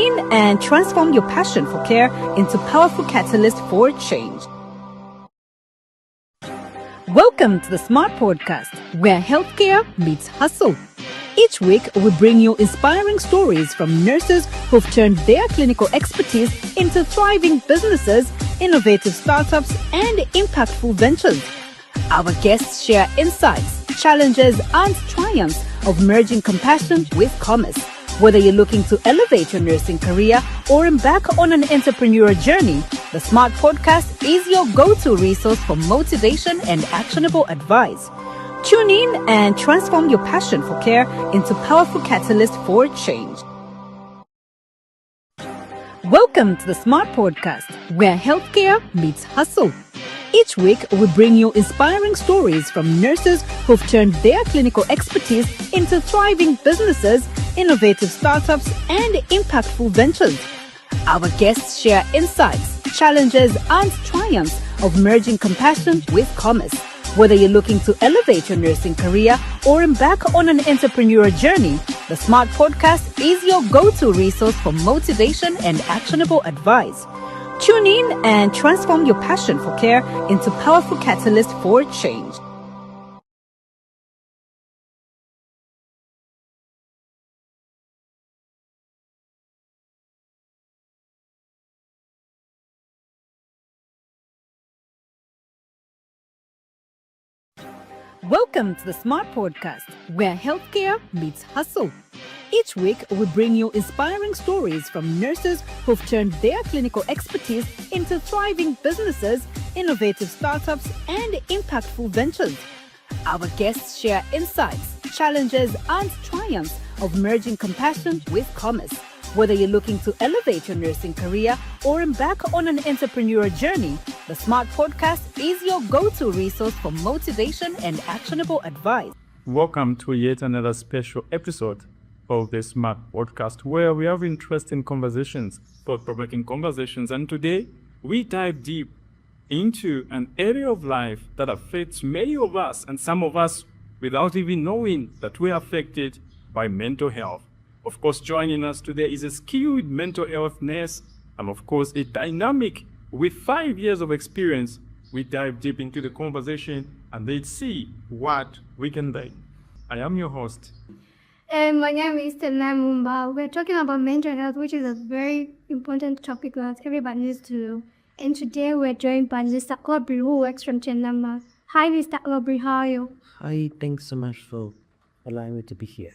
in and transform your passion for care into powerful catalyst for change. Welcome to the Smart Podcast, where healthcare meets hustle. Each week, we bring you inspiring stories from nurses who've turned their clinical expertise into thriving businesses, innovative startups, and impactful ventures. Our guests share insights, challenges, and triumphs of merging compassion with commerce. Whether you're looking to elevate your nursing career or embark on an entrepreneurial journey, the Smart Podcast is your go-to resource for motivation and actionable advice. Tune in and transform your passion for care into powerful catalyst for change. Welcome to the Smart Podcast, where healthcare meets hustle. Each week, we bring you inspiring stories from nurses who've turned their clinical expertise into thriving businesses, innovative startups, and impactful ventures. Our guests share insights, challenges, and triumphs of merging compassion with commerce. Whether you're looking to elevate your nursing career or embark on an entrepreneurial journey, the Smart Podcast is your go-to resource for motivation and actionable advice. Tune in and transform your passion for care into powerful catalyst for change. Welcome to the Smart Podcast, where healthcare meets hustle. Each week, we bring you inspiring stories from nurses who've turned their clinical expertise into thriving businesses, innovative startups, and impactful ventures. Our guests share insights, challenges, and triumphs of merging compassion with commerce. Whether you're looking to elevate your nursing career or embark on an entrepreneurial journey, the Smart Podcast is your go-to resource for motivation and actionable advice. Welcome to yet another special episode of the Smart Podcast, where we have interesting conversations, thought-provoking conversations, and today we dive deep into an area of life that affects many of us, and some of us without even knowing that we're affected by mental health. Of course, joining us today is a skilled mental health nurse and, of course, a dynamic with 5 years of experience. We dive deep into the conversation and let's see what we can learn. I am your host. My name is Tena Mumba. We're talking about mental health, which is a very important topic that everybody needs to know. And today we're joined by Mr. Aubrey, who works from Chenama. Hi, Mr. Aubrey, how are you? Hi, thanks so much for allowing me to be here.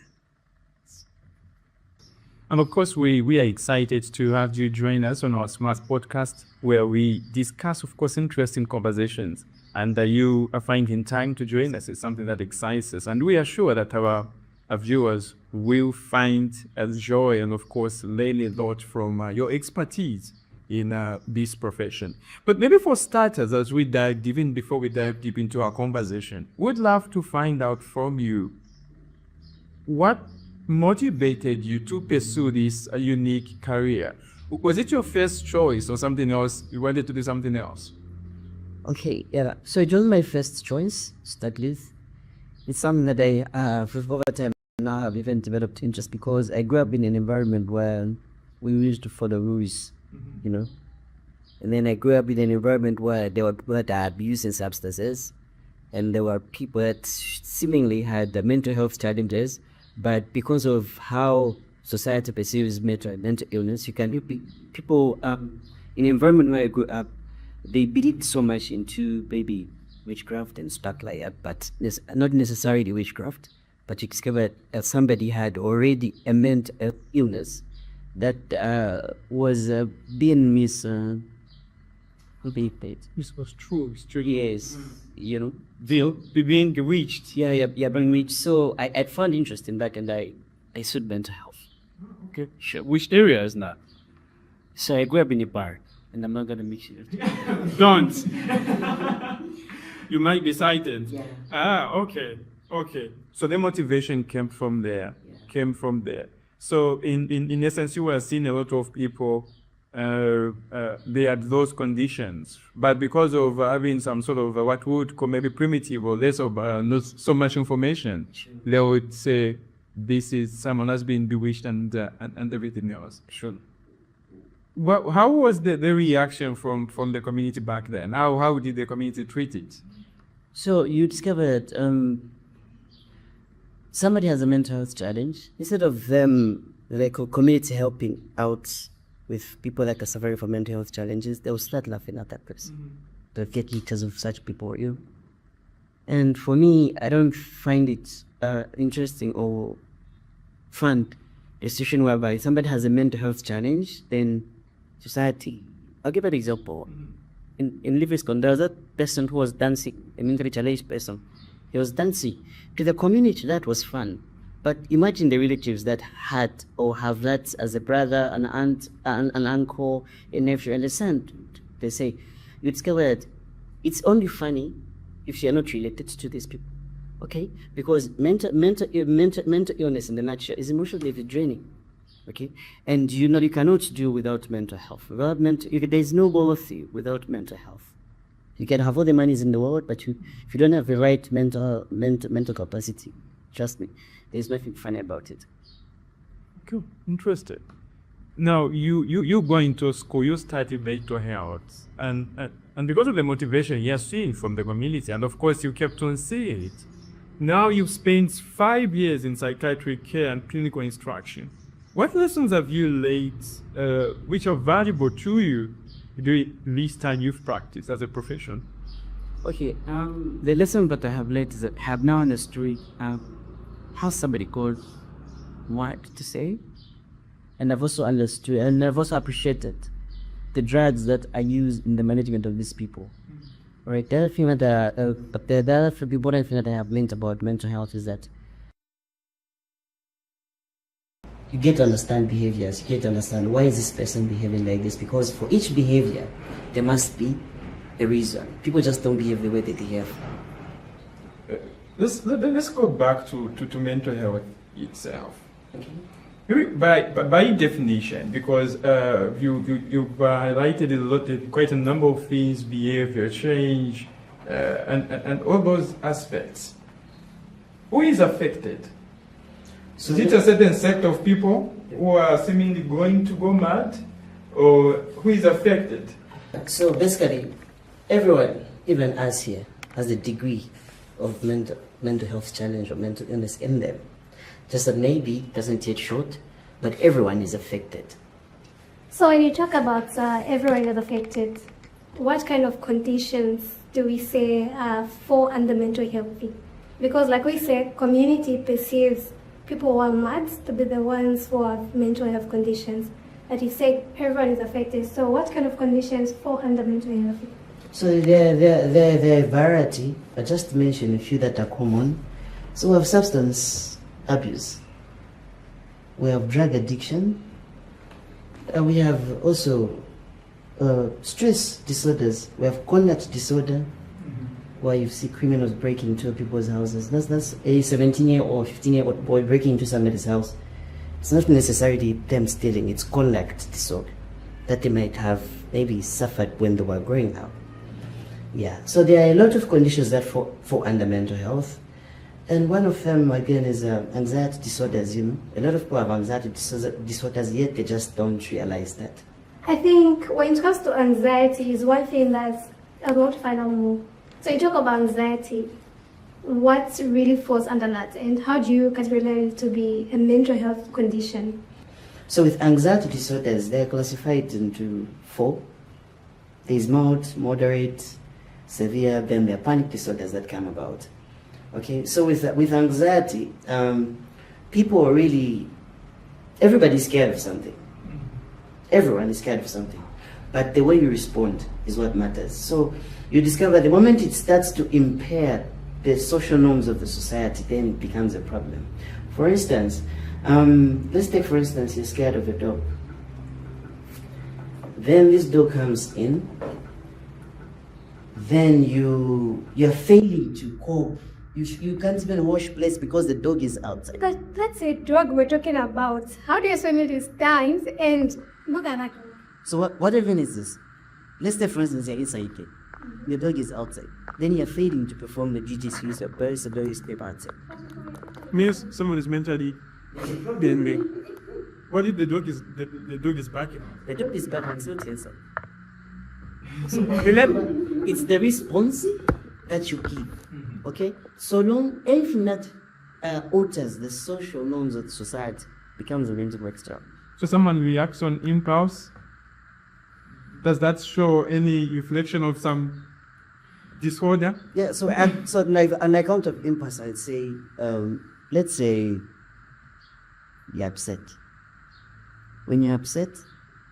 And of course, we are excited to have you join us on our Smart Podcast, where we discuss, of course, interesting conversations. And you are finding time to join us. It's something that excites us. And we are sure that our viewers will find joy and, of course, learn a lot from your expertise in this profession. But maybe for starters, as we dive, even before we dive deep into our conversation, we'd love to find out from you what motivated you to pursue this unique career. Was it your first choice or something else? You wanted to do something else? Okay, yeah. So it was my first choice to start with. It's something that I, for over time now, have even developed interest because I grew up in an environment where we used to follow rules, you know. And then I grew up in an environment where there were people that are abusing substances, and there were people that seemingly had the mental health challenges. But because of how society perceives mental illness, you can people in the environment where I grew up, they believed so much into maybe witchcraft and stuff like that, but not necessarily witchcraft. But you discover that somebody had already a mental illness that was being This was true. It's true. yes, you know. Being reached. Yeah, being reached. So I found interest in that, and I studied mental health. Okay. Sure. Which area is that? So I grew up in a bar, and I'm not gonna mix it. Don't. You might be cited. Yeah. Okay. So the motivation came from there. So in essence, you were seeing a lot of people, they had those conditions, but because of having some sort of what we would call maybe primitive or less of not so much information, they would say this is someone has been bewitched and everything else. Sure. Well, how was the reaction from the community back then? How did the community treat it? So you discover that somebody has a mental health challenge. Instead of them, like a community helping out with people that are suffering from mental health challenges, they will start laughing at that person. They'll get pictures of such people. And for me, I don't find it interesting or fun. A situation whereby somebody has a mental health challenge, then society. I'll give an example. In Livingston, there was a person who was dancing, a mentally challenged person. He was dancing. To the community, that was fun. But imagine the relatives that had or have that as a brother, an aunt, an uncle, a nephew, and a son. They say, you discover that it's only funny if you are not related to these people. Okay? Because mental illness in the nutshell is emotionally draining. Okay? And you cannot do without mental health. There's no wealthy without mental health. You can have all the monies in the world, but if you don't have the right mental capacity, trust me, there's nothing funny about it. Cool. Interesting. Now, you going to school, you studied mental health, and because of the motivation you're seeing from the community, and of course you kept on seeing it, now you've spent 5 years in psychiatric care and clinical instruction. What lessons have you learned which are valuable to you during this time you've practiced as a profession? Okay, the lesson that I have learned is that I have now understood how somebody could want to say, and I've also understood and I've also appreciated the drugs that are used in the management of these people. Right, the other thing that the other important thing that I have learned about mental health is that you get to understand behaviors, you get to understand why is this person behaving like this, because for each behavior there must be a reason. People just don't behave the way they behave. Let's go back to mental health itself. Okay. By definition, because you've highlighted quite a number of things, behavior change, and all those aspects. Who is affected? So is it a certain set of people who are seemingly going to go mad, or who is affected? So basically, everyone, even us here, has a degree of mental health challenge or mental illness in them. Just that maybe doesn't yet short, but everyone is affected. So when you talk about everyone is affected, what kind of conditions do we say fall under mental health? Because like we said, community perceives people who are mad to be the ones who have mental health conditions. But you say everyone is affected, so what kind of conditions fall under mental health? So there are variety, but just to mention a few that are common. So we have substance abuse, we have drug addiction, and we have also stress disorders. We have conduct disorder, where you see criminals breaking into people's houses. That's a 17-year or 15-year-old boy breaking into somebody's house. It's not necessarily them stealing, it's conduct disorder that they might have maybe suffered when they were growing up. Yeah, so there are a lot of conditions that fall under mental health. And one of them, again, is anxiety disorders. A lot of people have anxiety disorders, yet they just don't realize that. I think when it comes to anxiety, is one thing that's I want to find out more. So you talk about anxiety. What really falls under that, and how do you categorize it to be a mental health condition? So with anxiety disorders, they're classified into 4. There's mild, moderate, severe, then there are panic disorders that come about. Okay, so with anxiety, people are really, everybody's scared of something. Everyone is scared of something. But the way you respond is what matters. So you discover the moment it starts to impair the social norms of the society, then it becomes a problem. For instance, let's take for instance, you're scared of a dog. Then this dog comes in, then you're failing to cope. You can't even wash plates because the dog is outside. That's a dog we're talking about. How do you explain it these times? And look at that. So what even is this? Let's say for instance you're inside here. The dog is outside. Then you're failing to perform the duties you supposed to do is step outside. Means someone is mentally being. What if the dog is barking? The dog is back until tense. So remember, it's the response that you give. Okay? So long anything that alters the social norms of society becomes a mental extra. So someone reacts on impulse. Does that show any reflection of some disorder? Yeah, so like an account of impulse, I'd say, let's say you're upset. When you're upset,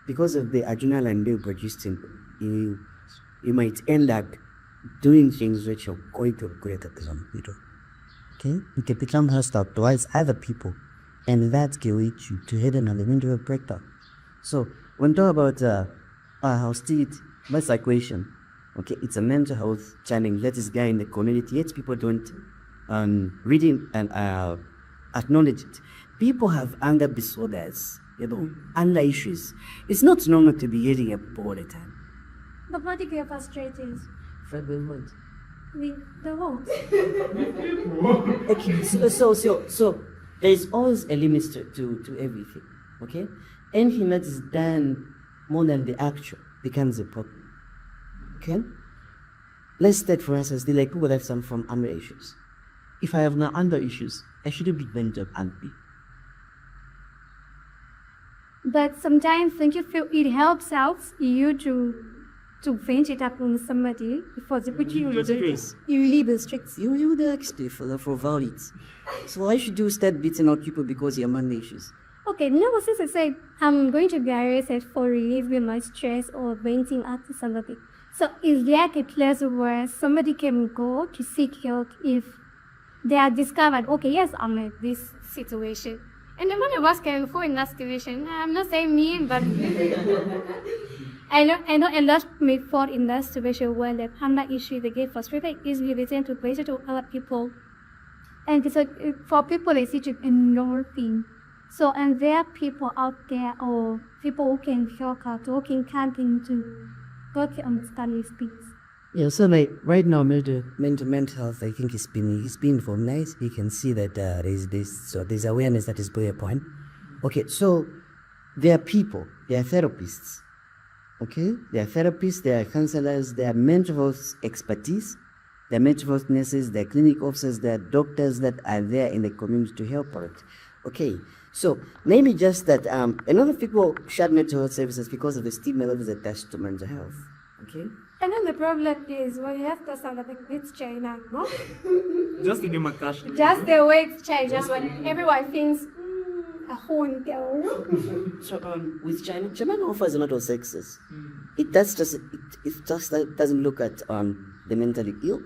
because of the adrenaline being produced in you might end up doing things which you're going to regret at the moment. Okay? You can become hostile towards other people, and that can lead you to head another into a breakdown. So when talk about hostility, that's equation. Okay, it's a mental health challenge that is there in the community, yet people don't read it and acknowledge it. People have anger disorders, anger issues. It's not normal to be yelling at people all the time. But what if you're frustrated? With what? With the what? Okay, so there's always a limit to everything, okay? Anything that is done more than the actual becomes a problem. Okay? Let's take for instance the people that suffer from anger issues. If I have no anger issues, I shouldn't be vent up angry. But sometimes don't you feel it helps out you to vent it up on somebody because you relieve the stress. You the extra for violence. So why should you start beating out people because you have anger issues? Okay, now since I said I'm going to be arrested for relieving my stress or venting out to somebody. So is there a place where somebody can go to seek help if they are discovered, okay, yes, I'm in this situation. And the one of us can fall in that situation. I'm not saying me, but I know a lot may fall in that situation where they have that issue, they get frustrated easily, they tend to pressure to other people. And so for people, they see it a normal thing. So, and there are people out there or people who can help out, who can come into God to understand these things. Yeah, so like right now, mental health, I think it's been formalized. You can see that there's awareness that is going upon. Okay, so there are people, there are therapists. Okay, there are therapists, there are counselors, there are mental health expertise, there are mental health nurses, there are clinic officers, there are doctors that are there in the community to help out. Okay, so maybe just that a lot of people shut mental health services because of the stigma that is attached to mental health. Okay. And then the problem is when you have to sound like it's China, no? Just in my cash. Just the way it's changed, just when everyone thinks a whole girl. So with China offers a lot of sexes. It just doesn't look at the mentally ill,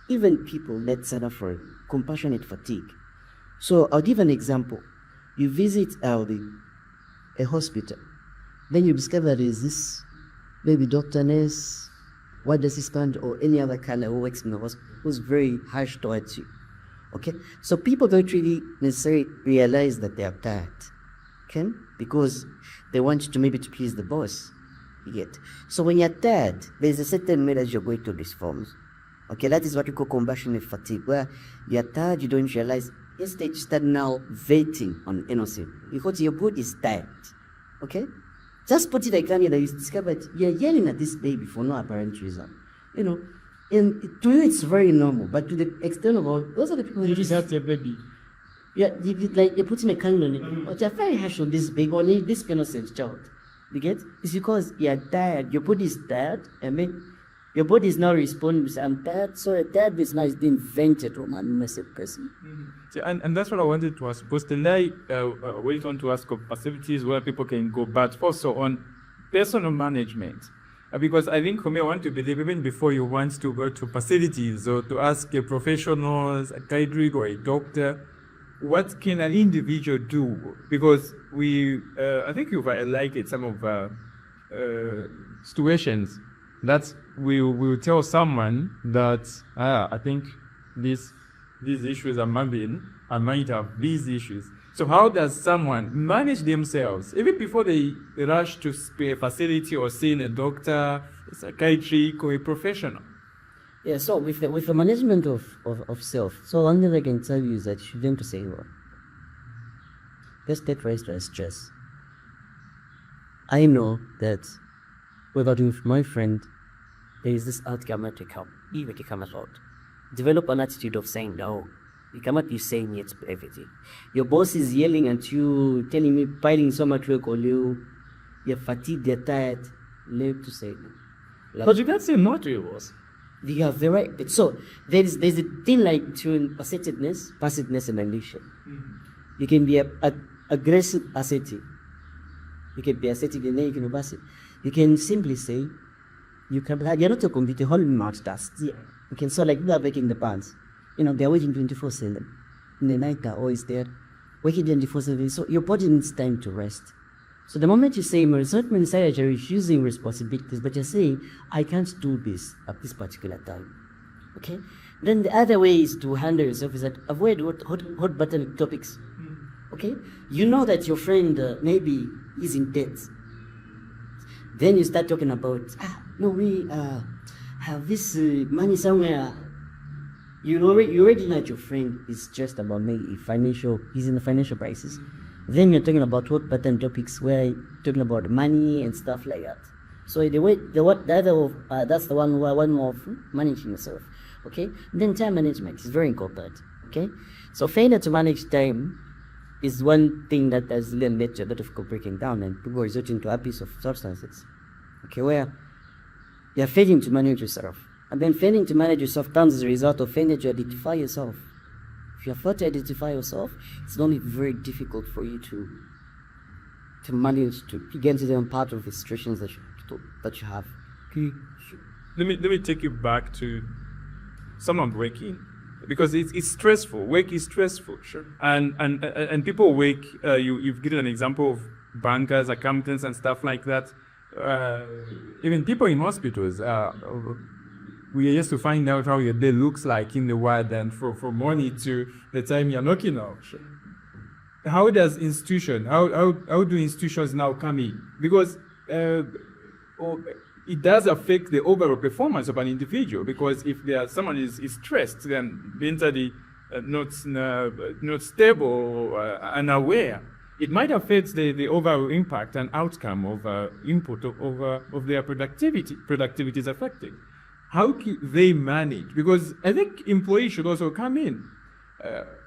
even people that suffer from compassionate fatigue. So I'll give an example. You visit a hospital, then you discover there is this maybe doctor, nurse, white assistant, or any other kind who works in the hospital who's very harsh towards you. Okay? So people don't really necessarily realize that they are tired. Okay? Because they want you to maybe to please the boss. Yet. So when you're tired, there's a certain measure you're going to respond. Okay, that is what we call compassionate fatigue, where you're tired, you don't realize. Instead, you start now venting on innocent because your body is tired. Okay? Just put it like that, you discovered you're yelling at this baby for no apparent reason. And to you it's very normal, but to the external world, those are the people who just have their baby. Yeah, you're putting a candle on it, but you're very harsh on this baby, on this innocent child. You get? It's because you're tired, your body is tired, and then your body is now responding, I'm tired, so a tired is now being vented from an innocent person. So, and that's what I wanted to ask. Because today, we want to ask of facilities where people can go, but also on personal management. Because I think for me, I want to believe even before you want to go to facilities or to ask a professional, a psychiatrist or a doctor, what can an individual do? Because I think you've highlighted some of situations that we will tell someone that I think these issues are moving, I might have these issues. So how does someone manage themselves, even before they rush to a facility or seeing a doctor, a psychiatrist, or a professional? Yeah, so with the management of self, so one thing I can tell you is that you shouldn't to say, well, let's take for instance stress. I know that without with my friend, there is this outcome to come, even to come out. Develop an attitude of saying no. You cannot be saying yes to everything. Your boss is yelling at you, telling me, piling so much work on you. You're fatigued, you're tired. Learn to say no. But you can't say no to your boss. You have the right. So there's a thing like between assertiveness, passiveness, and ambition. You can be aggressive, assertive. You can be assertive and then you can be passive. You can simply say, you're not a computer, whole multitask. Yeah. You can sort like they are making the pants. They're working 24/7. In the night, they're always there, working 24/7. So your body needs time to rest. So the moment you say, it's not necessarily you're refusing responsibilities, but you're saying, I can't do this at this particular time. Okay? Then the other way is to handle yourself is that avoid hot button topics. Okay? You know that your friend maybe is in debt. Then you start talking about, we have this money somewhere. You already know that your friend is stressed about maybe he's in a financial crisis. Then you're talking about hot button topics where you're talking about money and stuff like that. So that's the one more of managing yourself. Okay? Then time management is very important. Okay? So failure to manage time is one thing that has led to a lot of people breaking down and people resorting to abuse of substances. Okay, where you're failing to manage yourself. And then failing to manage yourself comes as a result of failing to identify yourself. If you fail to identify yourself, it's only very difficult for you to manage to get to the part of the situations that you have. Okay. Let me take you back to someone working, because it's stressful. Work is stressful. Sure. And people work. You've given an example of bankers, accountants, and stuff like that. Even people in hospitals. We used to find out how your day looks like in the ward, and from morning to the time you're knocking out. How does how do institutions now come in? Because it does affect the overall performance of an individual, because if someone is stressed, then mentally not stable or unaware, it might affect the overall impact and outcome of input of their productivity. Productivity is affected. How can they manage? Because I think employees should also come in.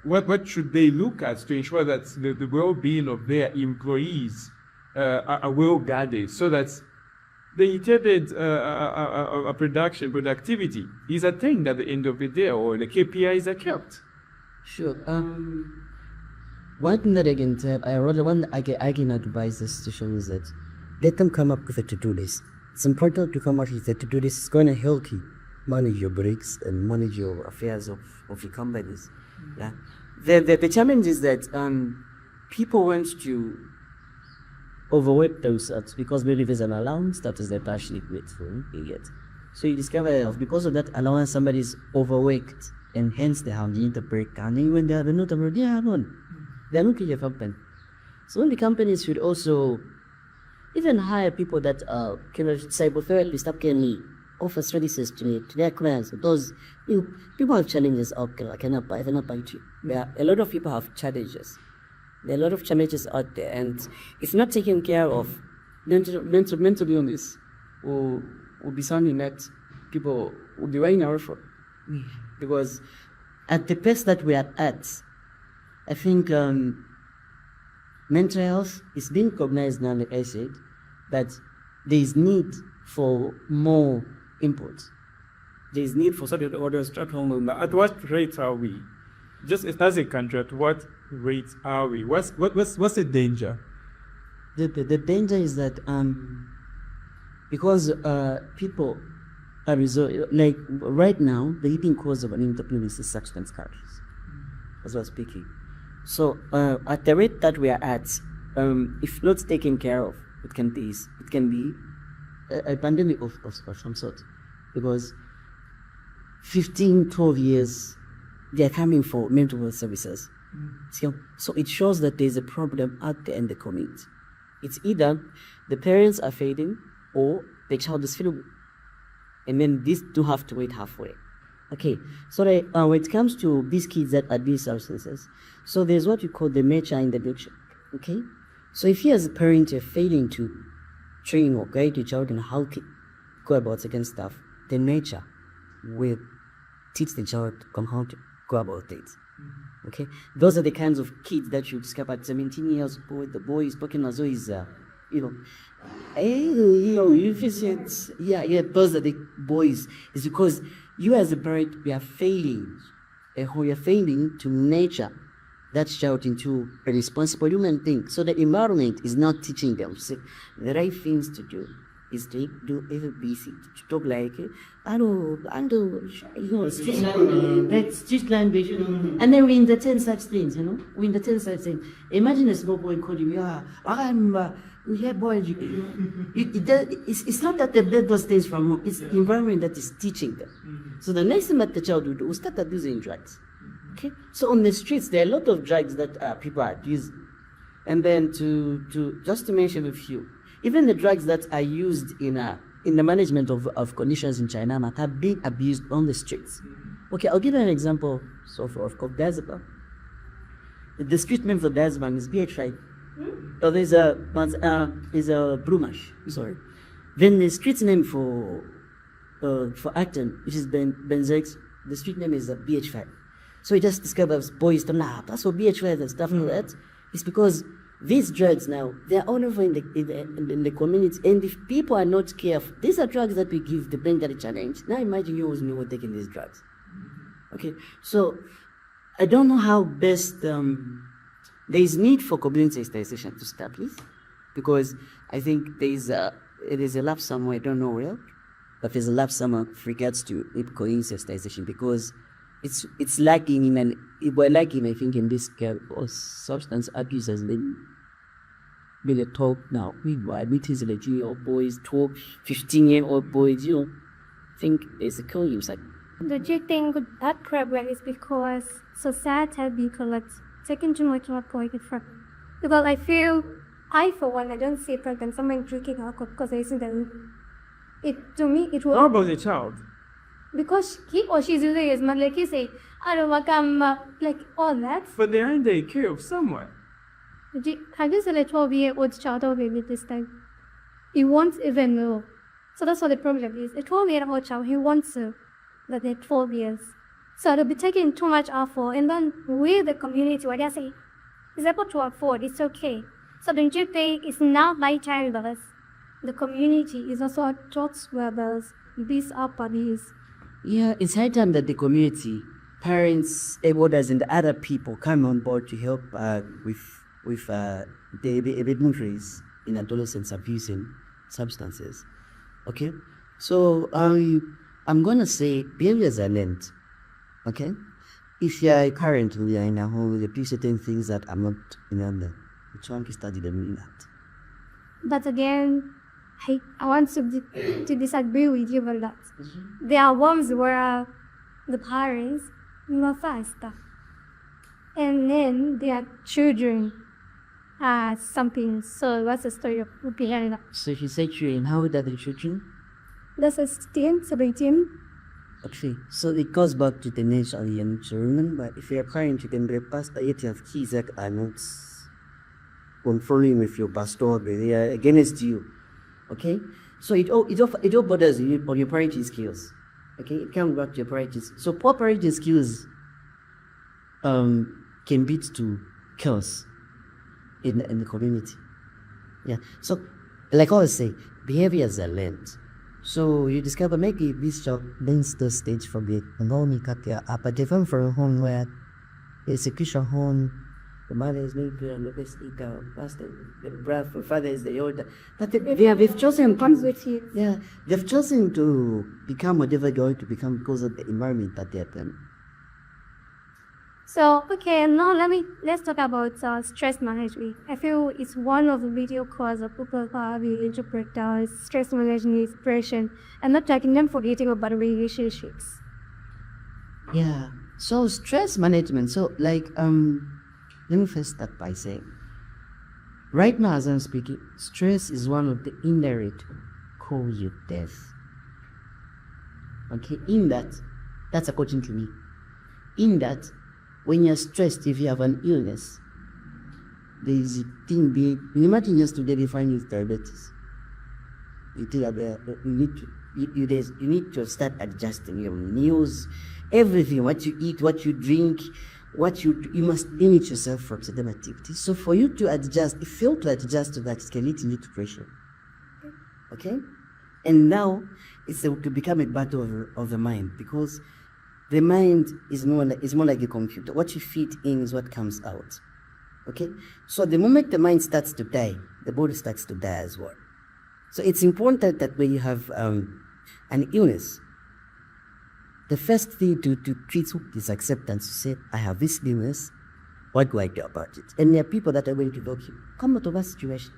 What should they look at to ensure that the well-being of their employees are well guarded, so that the intended productivity is attained at the end of the day, or the KPIs are kept? Sure. One thing that I can tell, I can advise the institution is that let them come up with a to-do list. It's important to come up with a to-do list. It's going to help you manage your breaks and manage your affairs of your companies. Yeah. The challenge is that people want to overwork themselves because maybe there's an allowance that is partially grateful. So you discover because of that allowance, somebody is overworked, and hence they have the break. And even they're not alone. They're not your company. So the companies should also even hire people that can cyberthreat that can offer services to their clients. Because people have challenges out there. They're not buying you. A lot of people have challenges. There are a lot of challenges out there, and it's not taken care of. Mentally on this will be something that people will be running away from. Because at the pace that we are at, I think mental health is being recognized now, like I said, that there is need for more input. There is need for such an order structural. At what rate are we? Just as a country, at what rate are we? What's the danger? The danger is that because people are like right now, the leading cause of an entrepreneur is substance charges, as we're speaking. So at the rate that we are at, if not taken care of, it can be a pandemic of some sort, because 15, 12 years they are coming for mental health services. So it shows that there's a problem out there in the community. It's either the parents are failing or the child is failing, and then these two have to wait halfway. Okay, so when it comes to these kids that abuse substances, so there's what we call the mature in the picture. Okay, so if you as a parent are failing to train or guide your child in how to go about certain stuff, the nature will teach the child on how to go about it. Okay, those are the kinds of kids that you discover at 17 years old. The boy is talking as though he's, efficient. Yeah, those are the boys. It's because you as a parent, we are failing. We are failing to nurture that child into a responsible human thing. So the environment is not teaching them. So the right things to do is to do ABC, to talk like, street language, and then we entertain such things, we entertain such things. Imagine a small boy calling you, boy. It's not that they learn those things from home, it's the environment that is teaching them. So the next thing that the child will do, will start abusing drugs. Okay, so on the streets, there are a lot of drugs that people are using. And then to just to mention a few, even the drugs that are used in the management of conditions in China have been abused on the streets. Okay, I'll give you an example of diazepam. The street name for diazepam is BH5. So there's a Brumash. Sorry. Then the street name for Acton, which is Benzex, the street name is BH5. So it just discovers boys to that's what BH5 and stuff like that. It's because these drugs now, they're all over in the community, and if people are not careful, these are drugs that we give the brain that challenge. Now imagine you and me were taking these drugs. Okay, so I don't know how best there is need for community sensitization to start with, because I think it is a lapse somewhere, I don't know where, but there's a lapse somewhere with regards to community sensitization, because it's lacking we're lacking, I think, in this care of substance abuse has been talk now. We admit is like junior boys, 12, 15-year-old boys, I think it's a killing himself. The big thing with that problem is because society has been taking too much alcohol from. Because I for one, I don't see a problem someone drinking alcohol because I see that to me it will. How about the child? Because he or she's using his mouth, like you say, I don't want like all that. But they are in the care of someone. Have you seen a 12-year-old child or baby this time? He wants even more. So that's what the problem is. A 12-year-old child, he wants that they're 12 years. So they'll be taking too much alcohol, and then we, the community, what they say, is able to afford, it's okay. So don't you think it's now my time that the community is also taught where there's this abuse? Yeah, it's high time that the community, parents, elders, and other people come on board to help with the epidemics in adolescents abusing substances. Okay, so I'm gonna say behaviors are learned. Okay, if you are currently in a home with certain things that are not in under, you can study them in that. But again, I want to disagree with you about that. There are homes where the parents are faster, and then their children are something. So what's the story of behind that? So if you say children, how old are the children? That's 16, 17. Okay, so it goes back to the nature of young children, but if you're a parent, you can be a pastor, yet you have kids that are not conforming with your pastor, they are against you. Okay, so it all bothers you on your parenting skills. Okay, it comes back to your parenting. So poor parenting skills can lead to chaos in the community. Yeah. So like I always say, behaviors are learned. So you discover maybe this child learns the stage from the normal career, but different from a home where it's a Christian home. The mother is maybe a local speaker, pastor, the brother, the father is the older. But they've chosen comes with you. Yeah, they've chosen to become whatever they're going to become because of the environment that they're in. So okay, now let's talk about stress management. I feel it's one of the major causes of people having interpret stress management, depression, and not talking them forgetting about relationships. Yeah. So stress management. So like let me first start by saying, right now as I'm speaking, stress is one of the indirect causes of death. Okay, that's according to me. In that, when you're stressed, if you have an illness, there is a thing imagine yesterday they find you with diabetes. You need to start adjusting your meals, everything, what you eat, what you drink, you must limit yourself from certain activities. So for you to adjust, if you fail to adjust to that, it can lead to depression. Okay? And now it's to become a battle of the mind, because the mind is more like a computer. What you feed in is what comes out. Okay? So the moment the mind starts to die, the body starts to die as well. So it's important that when you have an illness, the first thing to treat is acceptance. You say, I have this illness, what do I do about it? And there are people that are going to help you come out of that situation.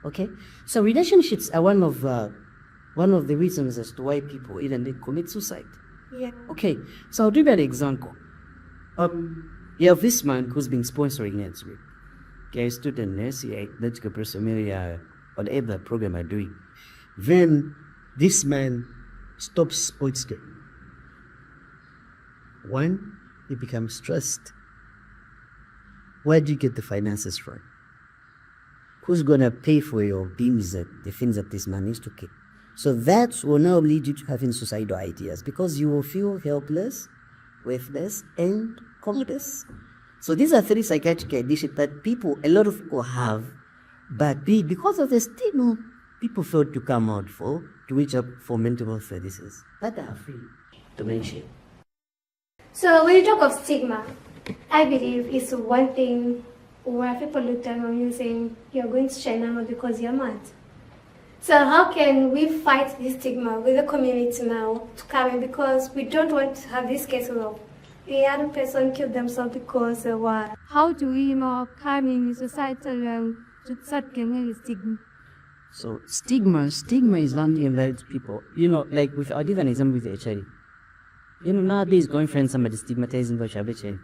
Okay? So relationships are one of the reasons as to why people even they commit suicide. Yeah. Okay, so I'll give you an example. You have this man who's been sponsoring it. Okay, student nurse, medical personnel, whatever program I'm doing. Then this man stops sports day. One, he becomes stressed. Where do you get the finances from? Who's gonna pay for your bills, the things that this man needs to keep? So that will now lead you to having suicidal ideas, because you will feel helpless, worthless, and hopeless. So these are three psychiatric conditions that a lot of people have, but because of the stigma, people fail to come out to reach up for mental health services that are free to mention. So when you talk of stigma, I believe it's one thing where people look down on you saying you're going to China because you're mad. So how can we fight this stigma with the community now to come in, because we don't want to have this case of the other person killed themselves because of what? How do we come in society to start getting the stigma? So stigma is only about people. Like I'll give an example with HIV. Nowadays going friend somebody stigmatizing about HIV.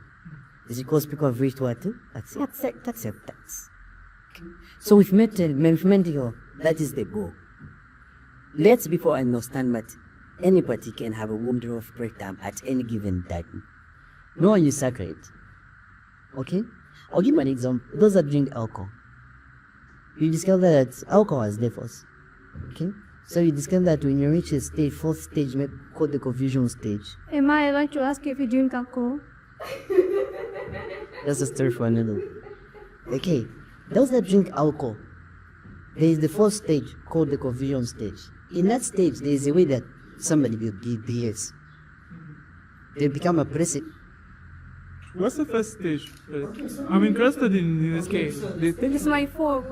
Is it because people have reached what? Acceptance. Okay. So with mental health, that is the goal. Let people understand that anybody can have a mental health breakdown at any given time. No one is sacred. Okay? I'll give you an example. Those that drink alcohol, you discover that alcohol has levels. Okay? So you discover that when you reach a stage, fourth stage, called the confusion stage. Am I allowed to ask if you drink alcohol? That's a story for another. Okay, those that drink alcohol, there is the fourth stage called the confusion stage. In that stage, there is a way that somebody will behaves. They become oppressive. What's the first stage? I'm interested in this case. It's my fault.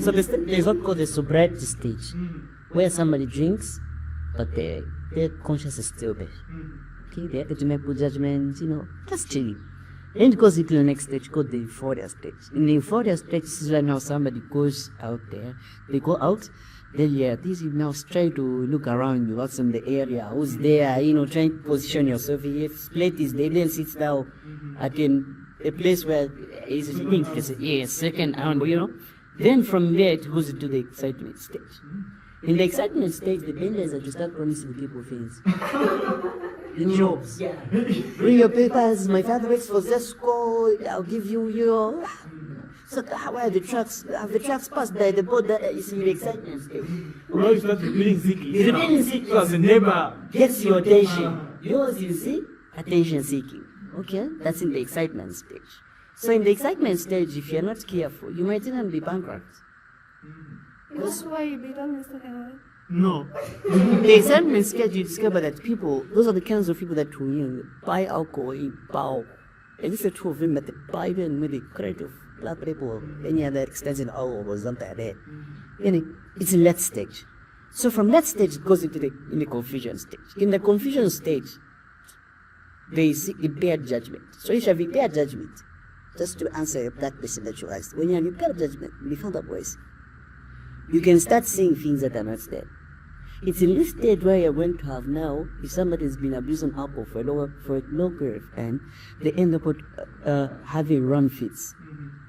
So there's what called the sobriety stage, where somebody drinks, but their conscience is still there. Okay, they have to make good judgments, just chilling. Then it goes into the next stage called the euphoria stage. In the euphoria stage, this is when now somebody goes out there. They go out, then this is now try to look around you, what's in the area, who's there, trying to position yourself. If plate is there, then sits down at a place where it's a second round, Then from there it goes into the excitement stage. In the excitement stage, the benders are to start promising people things. Jobs. Yeah. Bring your papers, my father works for Zesco, I'll give you your... So where the trucks passed by the boat that is in the excitement stage. Now you start feeling seeking. The feeling seeking. So as a neighbor gets your attention. Yours, you see? Attention seeking. Okay? That's in the excitement stage. So in the excitement stage, if you're not careful, you might even be bankrupt. That's why you become Mr. Heroin. No. The excitement stage, you discover that those are the kinds of people that will buy alcohol in bulk. And this is true of them that they buy them with the credit of black people, any other extensive alcohol or something like that. It's in that stage. So from that stage, it goes into the confusion stage. In the confusion stage, they seek impaired judgment. So if you have impaired judgment, just to answer that question that you asked, when you have impaired judgment, in the found up ways, you can start seeing things that are not there. It's in this stage where you're going to have now, if somebody has been abusing alcohol for a long period of time, they end up with having run fits.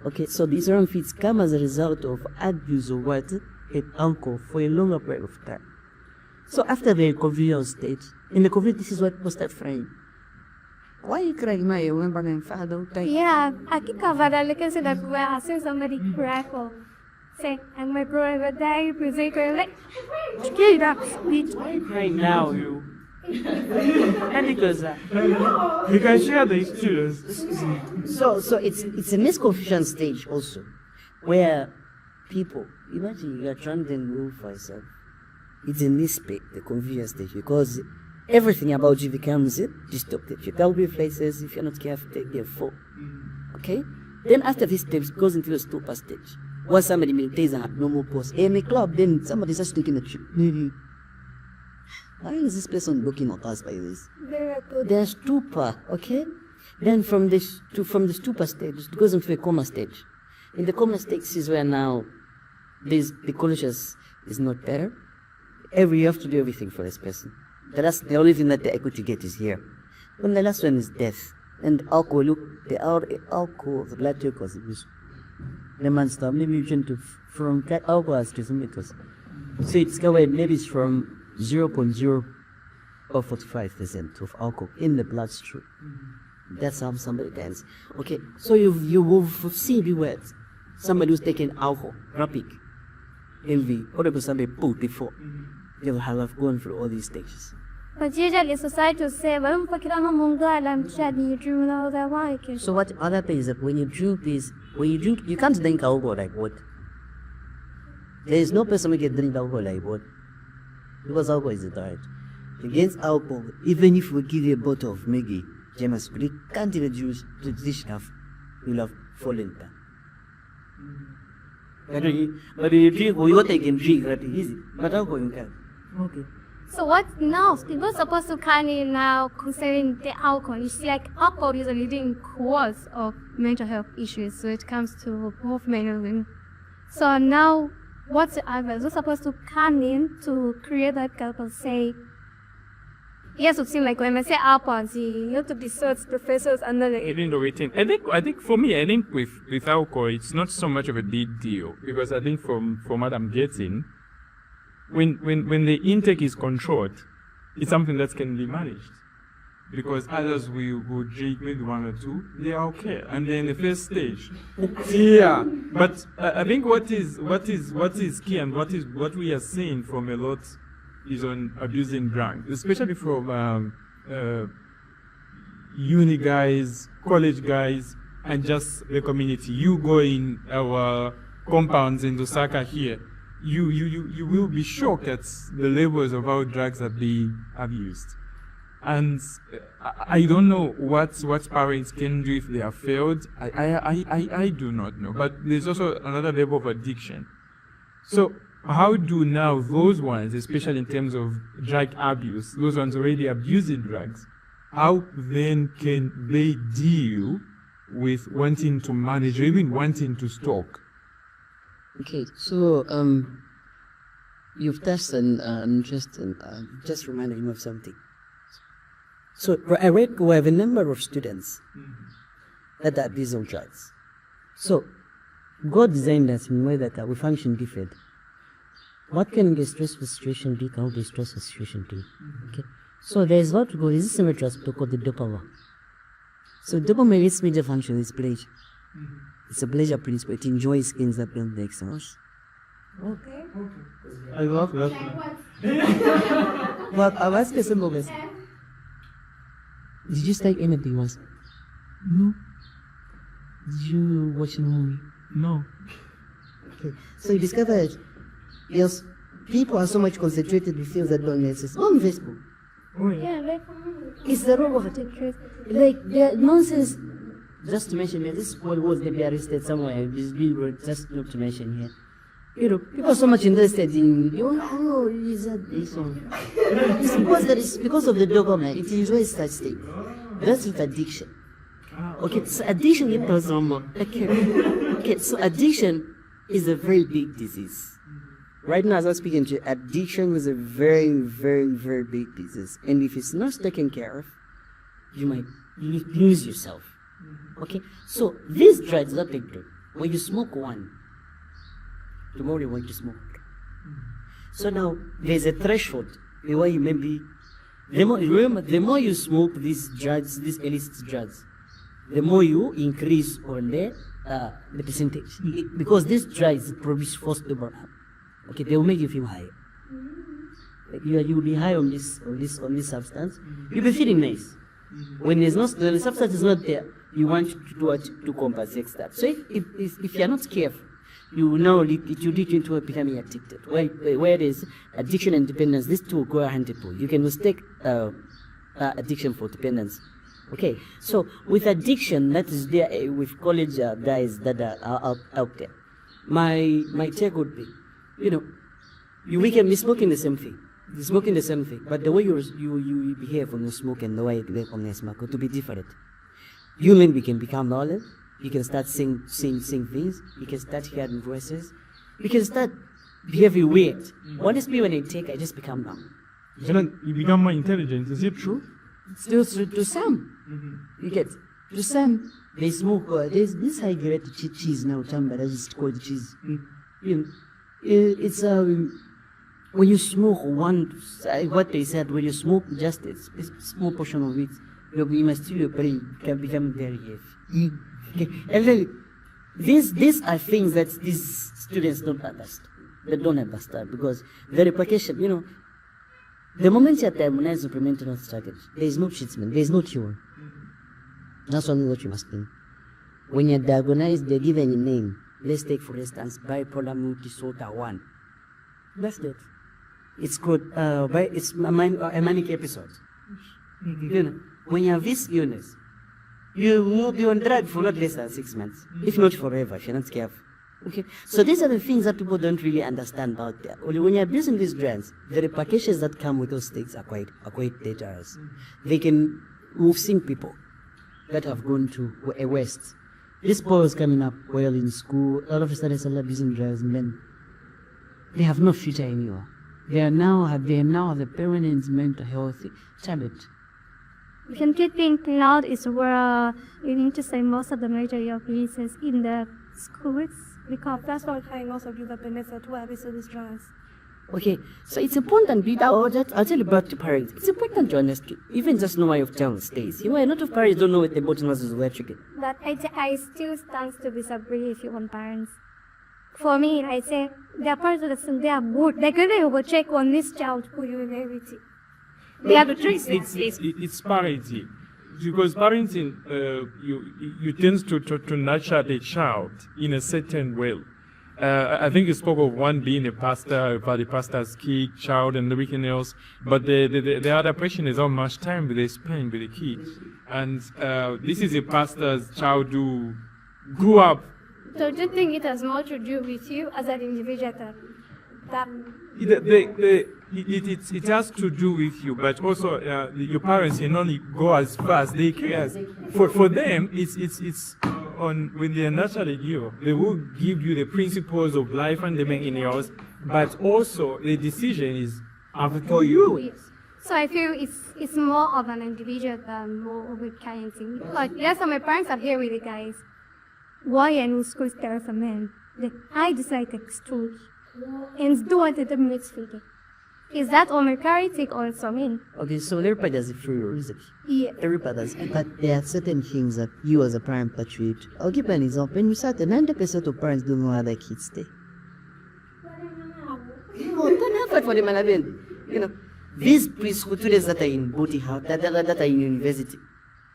Okay, so these run fits come as a result of abuse of alcohol for a longer period of time. So after the confusion stage, in the confusion, this is what people start frying. Why are you crying, my father? Yeah, I can cover that. Like I said, that where I see somebody crack or say, and my brother will die, basically, like, get up, speech. Right now, you. And because you can share the experience. So it's a misconfusion stage also, where people, imagine you are trying to move for yourself. It's a mistake, the confusion stage, because everything about you becomes distorted. You tell me places, if you're not careful, take their fault. Okay? Then after this stage, it goes into the stupor stage. Once somebody maintains an abnormal pose, in a club, then somebody starts thinking that you, why is this person looking at us like this? There's stupor, okay? Then from the stupor stage, it goes into a coma stage. In the coma stage is where now the conscious is not better. You have to do everything for this person. That's the only thing that they're able to get is here. When the last one is death. And alcohol, look, the blood glucose is the man stop maybe from alcohol to meters. So it's going maybe it's from 0.045% of alcohol in the bloodstream. That's how somebody dies. Okay, so you will see the words. Somebody who's taking alcohol, rapid, envy, or somebody pulled before. They will have gone through all these stages. But usually society will say, well, I'm So what other thing is that when you drink, you can't drink alcohol like what? There is no person who can drink alcohol like what? Because alcohol is a diet. Against alcohol, even if we give you a bottle of Maggie, James, you can't even use the dish enough, you'll have fallen down. But if you drink, you can drink right easy. But alcohol you can. Okay. So what now? People supposed to kind of now considering the alcohol. You see, like alcohol is a leading cause of mental health issues. So it comes to both men and women. So now, what's the advice? We're supposed to come in to create that kind of say. Yes, it seems like when I say alcohol, you have to be search professors and then. I think for me, with alcohol, it's not so much of a big deal because I think from what I'm getting. When the intake is controlled, it's something that can be managed. Because others will drink maybe one or two, they are okay. And then the first stage. Yeah. But I think what is key and what we are seeing from a lot is on abusing drugs, especially from uni guys, college guys, and just the community. You go in our compounds in Lusaka here. You will be shocked at the levels of how drugs are being abused. And I don't know what parents can do if they are failed. I do not know. But there's also another level of addiction. So how do now those ones, especially in terms of drug abuse, those ones already abusing drugs, how then can they deal with wanting to manage or even wanting to stop? Okay, so you've touched on interesting. Just reminding me of something. So I read we have a number of students that are abusing drugs. So God designed us in a way that we function different. What can a stressful situation be? Can be a stressful situation be? Okay. So there's what we call this is neurotransmitter called the dopamine. So dopamine its major function is pleasure. It's a pleasure principle. It enjoys things that build the excellence. Okay. I love that. But I'll ask you some moments. Did you take anything once? No. Did you watch a movie? No. Okay. So you discovered yes, people are so much concentrated with things that don't make sense. On Facebook. Oh yeah. Yeah, It's the wrong of a teacher. Like the nonsense. Just to mention, this boy was to be arrested somewhere. This bill just not to mention here. You know, people are so much interested in is that this one? It's because of the dopamine. It enjoys such thing. That's with addiction. Okay, so addiction is okay, so addiction is a very big disease. Right now, as I'm speaking to you, addiction is a very, very, very big disease. And if it's not taken care of, you might lose yourself. Okay, so these drugs that they do, when you smoke one, tomorrow you want to smoke. So now there's a threshold where you maybe the more you smoke these drugs, these illicit drugs, the more you increase on the the percentage. Because these drugs produce false dopamine. Okay, they will make you feel high. Like you'll be high on this substance. You'll be feeling nice. When the substance is not there, you want to compensate that. So if you're not careful, you will now it will lead you into becoming addicted. Where there's addiction and dependence, these two go hand in hand. You can mistake addiction for dependence. Okay, so with addiction, that is there with college guys that are out there. My take would be, we can be smoking the same thing. You're smoking the same thing, but the way you behave when you smoke and the way you behave when you smoke to be different. Human we can become knowledge. You can start seeing things. You can start hearing voices. You can start behaving weird. Honestly, when I just become numb. You become more intelligent. Is it true? Still to some. You get to some. They smoke. There's this high grade cheese now. But I just call it cheese. It's when you smoke what they said, when you smoke just a small portion of it, you must still your brain can become very heavy. Okay. And then these are things that these students don't understand. They don't understand because the replication, the moment you diagnose the mental strategy, there is no treatment, there is no cure. That's only what you must do. When you're diagnosed, they're given a name. Let's take, for instance, bipolar mood disorder 1. That's it. It's called, it's a manic episode. When you have this illness, you will be on drug for not less than 6 months, if not forever, if you're not careful. Okay, so these are the things that people don't really understand about that. Only when you're abusing these drugs, the repercussions that come with those things are quite dangerous. We've seen people that have gone to a West. This boy was coming up well in school, all of a sudden started abusing drugs, and then they have no future anymore. They are now the permanent mental health challenge. Don't you think now is where you need to say most of the majority of cases in the schools? Because that's what most of you the benefit who abuse these drugs. Okay, so it's important. I'll tell you about the parents. It's important to understand, even just know why your child stays. A lot of parents don't know what the bottom is where chicken. But I still stand to disagree if you want parents. For me, I say their parents they are good. They're gonna go check on this child who you everything. They have a choice. It's parity, because parenting you tend to nurture the child in a certain way. I think you spoke of one being a pastor, about the pastor's kid, child, and everything else. But the other question is how much time do they spend with the kid? And this is a pastor's child who grew up. So do you think it has more to do with you as an individual It has to do with you, but also your parents can only go as far as they can. For them, it's on when they are naturally you, they will give you the principles of life and the making yours, but also the decision is for you. Yes. So I feel it's more of an individual than more of a kind thing. Like yes, my parents are here with the guys. Why and school start for men? I decided to school and do what the mix figure. Is that on my character also mean? Okay, so everybody has a free reason. Yeah. Everybody does. But there are certain things that you as a parent that you I'll give an example. When you start, 90% of parents don't know how their kids stay. Don't have for them, these preschool students that are in boarding house, that are in university,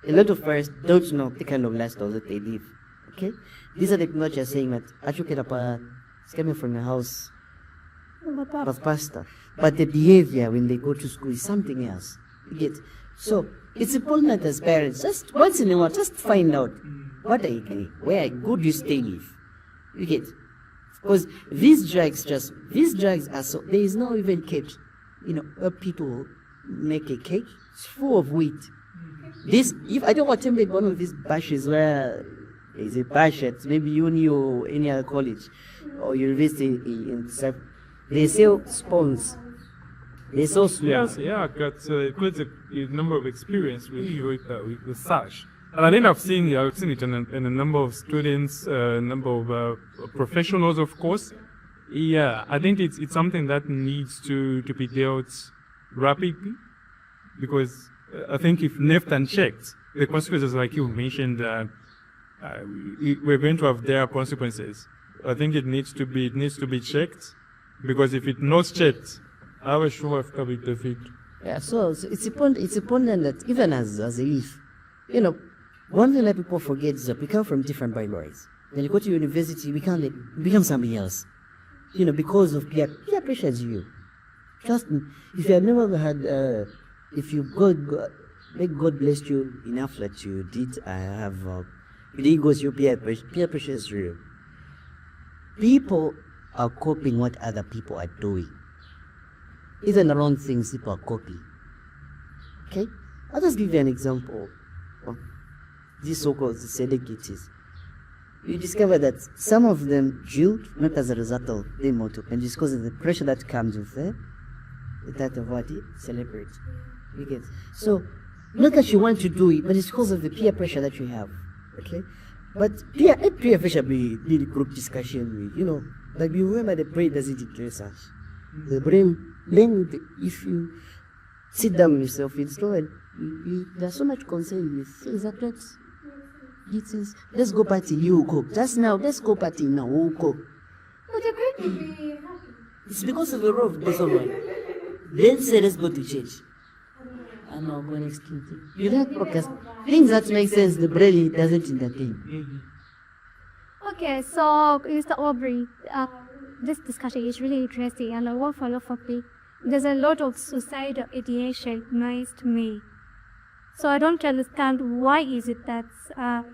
a lot of parents don't know the kind of lifestyle that they live. Okay? These are the people that are saying that it's coming from the house of pastor. But the behavior when they go to school is something else. You get? So it's important that as parents, just once in a while, just find out what are you doing, where good you stay live. You get? Because these drugs are so there is no even cake. Where people make a cake, it's full of wheat. If I don't attend one of these bashes where there's a bash at maybe uni or any other college or university in they sell spoons. They sell spoons. Yes, yeah, I've got quite a number of experience with such. And I think I've seen it in a number of students, a number of professionals, of course. Yeah, I think it's something that needs to be dealt rapidly, because I think if left unchecked, the consequences, like you mentioned, we're going to have their consequences. I think it needs to be checked, because if it's not checked, I was sure of coming to fit. Yeah, so it's important that even as a youth, one thing that people forget is that we come from different backgrounds. When you go to university, we can't become something else. Because of peer pressure as you. Trust me, if you have never had, if you may God bless you enough that you did have, it equals your peer pressure is real. People are copying what other people are doing. Even the wrong things people are copying. Okay? I'll just give you an example of these so-called celebrities. You discover that some of them drilled not as a result of their motive, and just because of the pressure that comes with that of what it celebrates. You get? So, not that you want to do it, but it's because of the peer pressure that you have. Okay? But peer pressure be the group discussion with, like you remember the brain doesn't interest us. The brain, if you sit down with yourself, it's like there's so much concern with things that it is, let's go party, you go. Just now, let's go party now, we'll go. But you're going to be happy. It's because of the rough person. Then say, let's go to church. I'm not going to explain it. You like focus. Things that make sense, the brain doesn't entertain. Okay, so Mr. Aubrey, this discussion is really interesting, and I want to follow up me. There's a lot of suicidal ideation noise to me. So I don't understand why is it that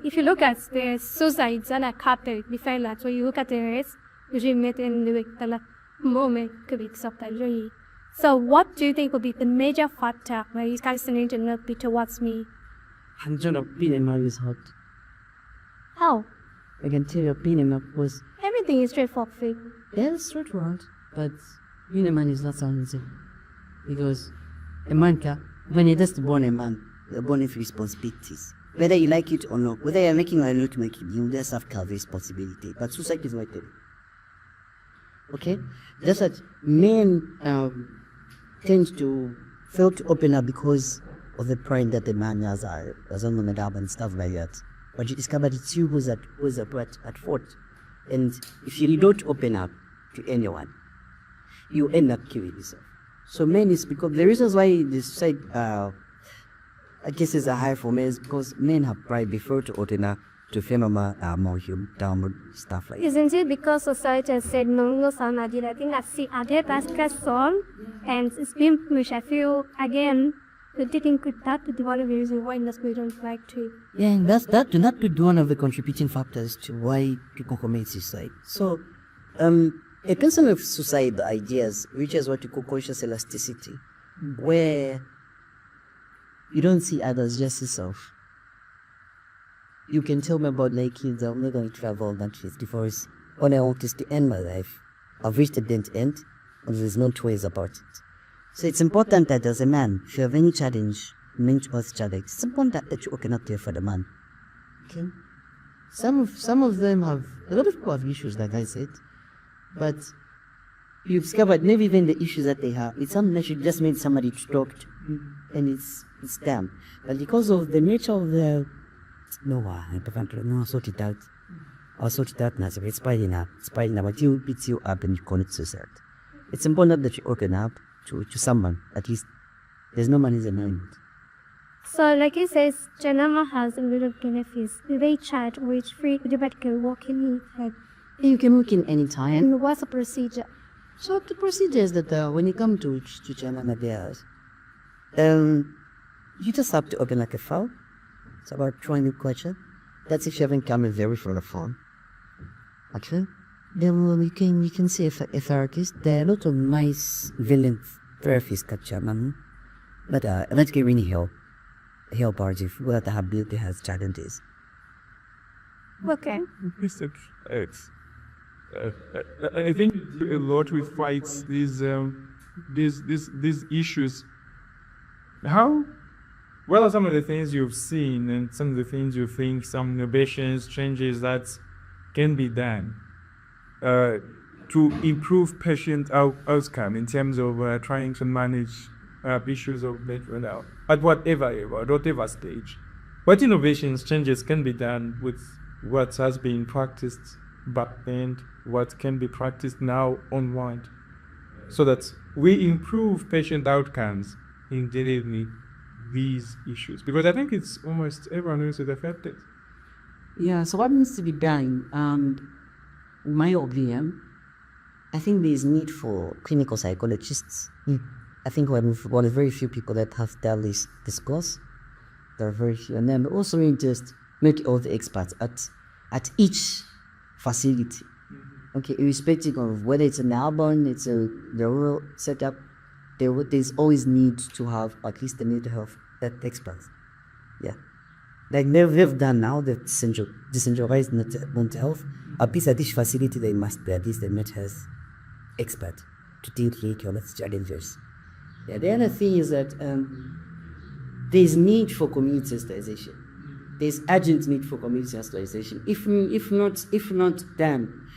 if you look at the suicides and a couple, we find that when you look at the race, usually met in the moment could be sometimes. So what do you think would be the major factor where you guys need to not be towards me? I'm trying to opinion man is hot. How? I can tell your opinion of course. Everything is straightforward. Yeah, it's straightforward. But being a man is not something easy. Because a man can, when you're just born a man, you're born with responsibilities. Whether you like it or not, whether you're making or not making, you just have to have responsibility. But suicide is not it. Okay? Just that men tend to fail to open up because of the pride that the man has on the job and stuff like that. But you discover it's you who's at fault. And if you don't open up to anyone, you end up killing yourself. So men is because the reasons why the suicide cases are high for men is because men have pride before to open up to female more downward stuff like that. Isn't it because society has said no, son, I think I see that's song, and it's been pushed. I feel again. Do you think that would be one of the reasons why industry don't like to? Yeah, and that could be one of the contributing factors to why people commit suicide. So, a person with suicide ideas reaches what you call conscious elasticity, where you don't see others, just yourself. You can tell me about my kids, I'm not going to travel that shit because all I want is to end my life. I've reached a dead end, and there's no two ways about it. So it's important that as a man, if you have any challenge, mental health challenge, it's important that you open up there for the man. Okay? Some of them have, a lot of people have issues, like I said, but you've discovered maybe even the issues that they have, it's something that you just made somebody to talk to, and it's them. But because of the nature of the, I'll sort it out. I'll sort it out now, so it's fine now, but you beats you up and you commit suicide. It's important that you open up to someone, at least there's no man in the mind. So like it says, Janama has a lot of benefits. They chat or it's free, everybody can walk in it. You can walk in any time. And what's the procedure? So the procedure is that when you come to Janama there's, you just have to open like a file. It's about 20 questions. That's if you haven't come in very from the phone. Okay? Then you can see a therapist. There are a lot of nice villain therapists at German, but that can really help us if we have built has challenges. Okay. I think a lot with fights these issues. What are some of the things you've seen and some of the things you think, some innovations, changes that can be done to improve patient outcome in terms of trying to manage issues of mental health at whatever stage? What innovations, changes can be done with what has been practiced back then, what can be practiced now online, so that we improve patient outcomes in dealing with these issues. Because I think it's almost everyone who is affected. Yeah, so what needs to be done? In my opinion, I think there is need for clinical psychologists. I think we're one of very few people that have done this course. There are very few. And then also we just make all the experts at each facility. Okay, irrespective of whether it's an urban, it's a rural setup, there's always need to have at least the mental health that experts. Yeah. Like they've done now, the decentralized mental health. At least at each facility, they must be at least a mental health expert to deal with health challenges. Yeah, the other thing is that there's need for community sensitization. There's urgent need for community sensitization. If not done,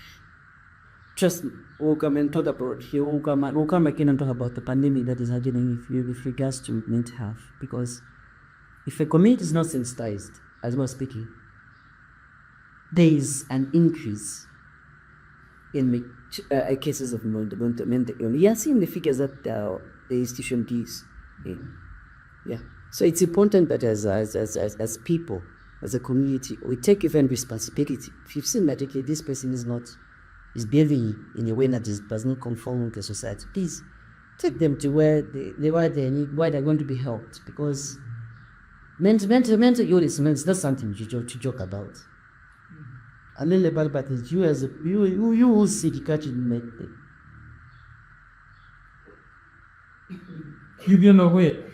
just we'll come and talk about here. We'll come again and talk about the pandemic that is happening with regards to mental health. Because if a community is not sensitized, as we're speaking, there is an increase in cases of mental illness. You are seeing the figures that the institution gives. Yeah. So it's important that as people, as a community, we take even responsibility. If you've seen that, okay, this person is behaving in a way that does not conform with the society, please take them to where they're going to be helped. Because mental illness is not something to joke about. And then the bad part is you will see the catching method. You don't know where.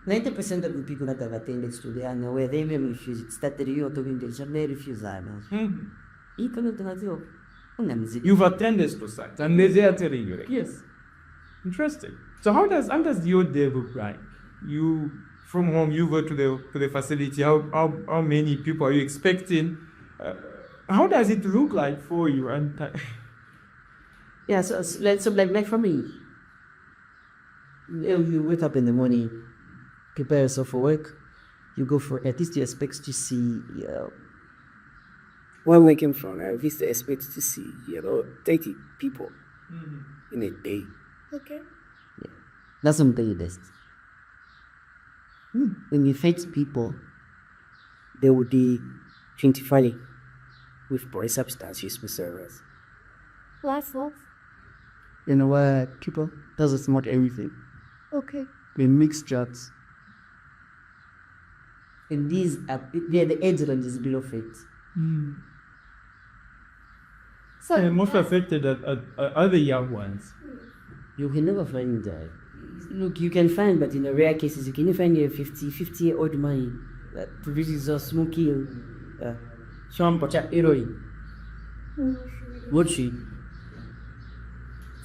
90% of the people that have attended to the unaware, they may refuse it. Started you talking to them, they refuse that. You've attended to site and they are telling you. Yes. Interesting. So how does your day look like? You from home, you go to the facility. How many people are you expecting? How does it look like for you? And yeah, so like for me, you wake up in the morning, prepare yourself for work. You go for at least you expect to see where we came from. At least you expect to see 30 people in a day. Okay. Yeah, that's something you best. When you face people, they would be 25 with poor substance use disorders. Last. You know what, people doesn't smoke everything. Okay. We mix drugs. And these are the age range is below 50. So most affected are the young ones. You can never find that. Look, you can find, but in the rare cases, you can find a 50-year-old man that produces a smoking, some heroin. What she?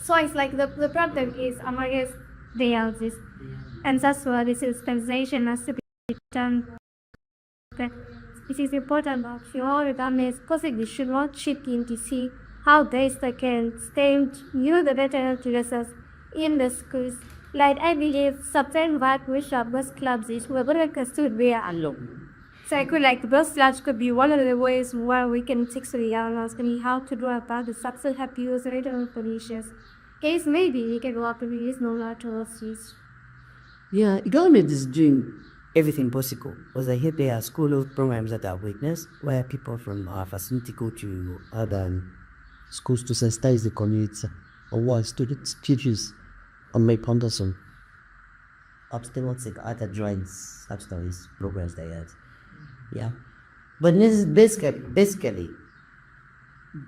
So it's like the problem is amongst the elders, and that's why this sensitization has to be done. It is important that all the governments possibly should not chip in to see how best they can stem the better health lessons in the schools. Like I believe something that we should bus clubs is we're going to stood there alone. So I could like bus clubs could be one of the ways where we can teach the young ones how to do about the substance abuse rate of conditions. Case maybe we can go up to release knowledge to us. Yeah, the government is doing everything possible. Because I hear there are school programs that are witnessed where people from our facility go to other schools to sensitize the community on what students, teachers, on my Ponderson. Optimistic other joints, substance programs they had. Yeah. But this is basically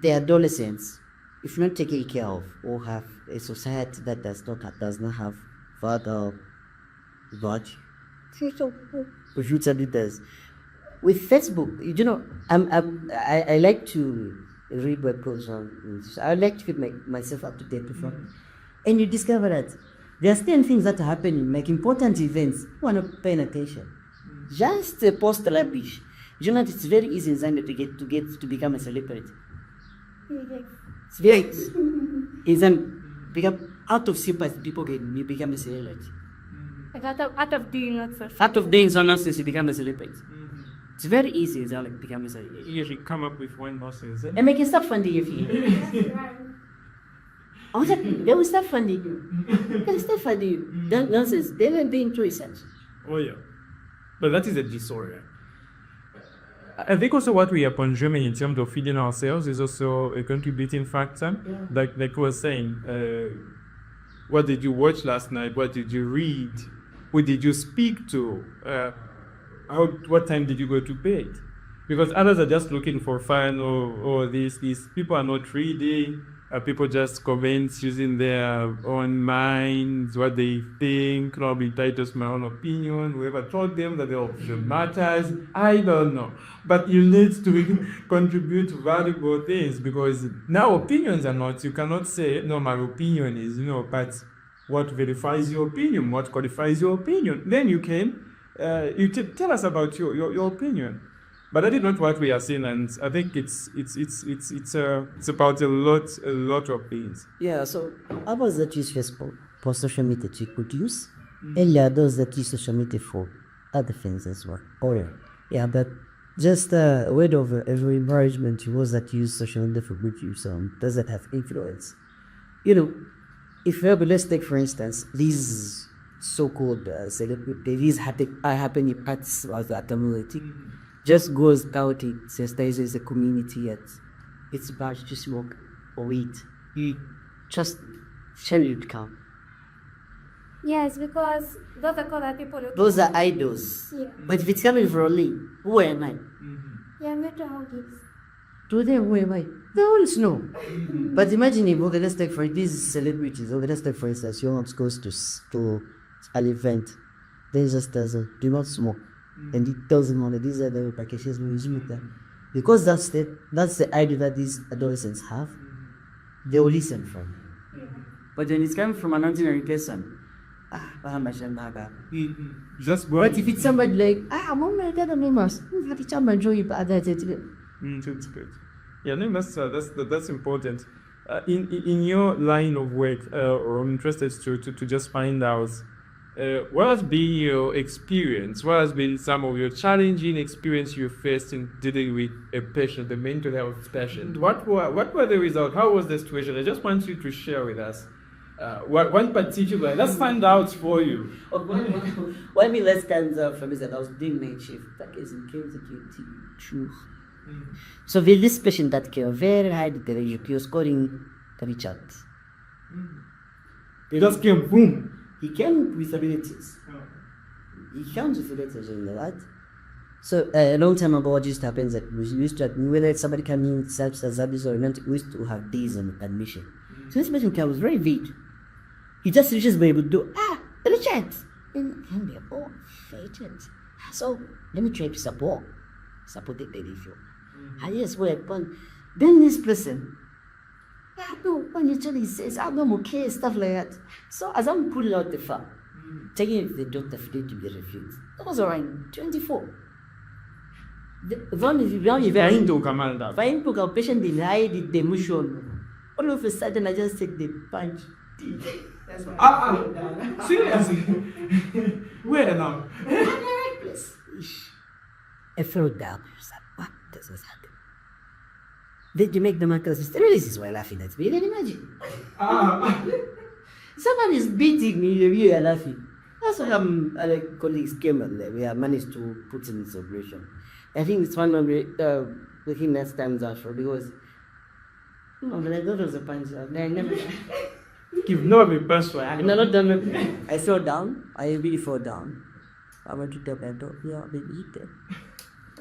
the adolescents, if not taken care of, or have a society that does not have further virtue. Future leaders. With Facebook, I like to read web programs. I like to keep myself up to date before. And you discover that there are still things that are happening, like important events. You are not paying attention. Just a post rubbish. It's very easy in Zambia to become a celebrity. It's very easy. Become out of sympathy, people become a celebrity. Out of doing that first. Out of doing some nonsense, you become a celebrity. It's very easy as well, becoming so. You should come up with one more thing. And make it stuff funny if you. I was like, they will start funding you. They'll start funding you. That nonsense. They were being too essential. Oh yeah, but that is a disorder. I think also what we are consuming in terms of feeding ourselves is also a contributing factor. Yeah. Like we were saying, what did you watch last night? What did you read? Who did you speak to? What time did you go to bed? Because others are just looking for fun or these people are not reading. People just comment using their own minds, what they think, not be entitled to my own opinion. Whoever told them that their opinion matters, I don't know. But you need to contribute valuable things, because now opinions are not, you cannot say, no, my opinion is, but what verifies your opinion, what qualifies your opinion. Then you can, tell us about your opinion. But that is not what we are seeing, and I think it's about a lot of things. Yeah, so others that use Facebook for social media to good use, earlier those that use social media for other things as well. Yeah, but just a word of every encouragement to those that use social media for good use, does that have influence? If let's take for instance these so-called celebrities, happening parts of the community. Just goes out, it says there is a community it's bad to smoke or eat. You just tell you to come. Yes, because those are called people. Those are idols. Yeah. But if it's coming from me, who am I? Yeah, mental health is. To them, who am I? They always know. But imagine if, let's take for these celebrities, let's take for instance, your mom goes to an event, they just do not smoke. And it tells them all that these are the practices we use with them. Because that's the idea that these adolescents have, they will listen from. But when it's coming from an ordinary person, Just but if it's somebody like, mom, I got a members, that's good. Yeah, no, that's important. In your line of work, or I'm interested to just find out. What has been your experience? What has been some of your challenging experience you faced in dealing with a patient, a mental health patient? What were the results? How was the situation? I just want you to share with us. One particular, let's find out for you. When me last times for me that I was doing night shift, that is in Kansas City, true. So with this patient that came very high, he was scoring the Richard. It just came boom. He came with abilities. He comes with abilities, right? So a long time ago, what used to happen is that we used to, whether somebody coming in with substance abuse or not, we used to have days on admission. So this patient was very weak. He just reaches be able to do, Richard! And can be fated. So let me try to support the baby. I just went, then this person, no, when usually says, I'm okay, stuff like that. So as I'm pulling out the file, taking it to the doctor for it to be refused. That was around 24. If I took a patient denied the emotion, all of a sudden I just take the punch. Seriously? Where now? At the right place. I fell down. What does this happen? Did you make the matter? This is why laughing at me. Then imagine. Someone is beating me, you are laughing. That's why our colleagues came and we have managed to put in this operation. I think it's one of the thing that stands out for because when I got the punch, I never. You've never been punched for I not done it. I fell down. I really fell down. I went to the bed. Yeah, I've been eaten.